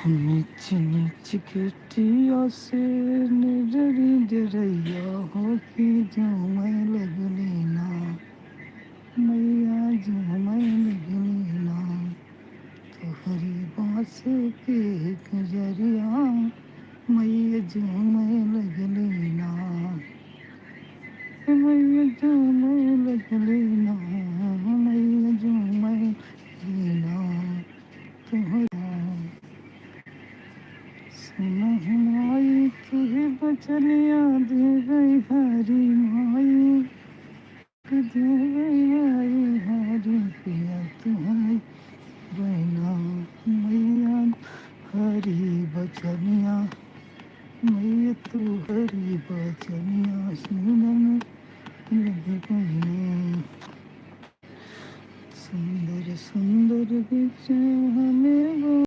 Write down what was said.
नीच नीच केटिया से निडरी डरैया हो कि झूमै लगली ना मैया झूमै लगली ना तोहरी बाँस के कजरिया मैया झूमै लगली ना मैया झूमै लगली ना मैया झूमै लगली ना तोहरा सुना हमारी तुहे बचनिया दे गई हरी माई दे गई हरी पिया तुम्हें बहना मैया हरी बचनिया मैया तू हरी बचनिया सुनन लग गई सुंदर सुंदर बिच हमें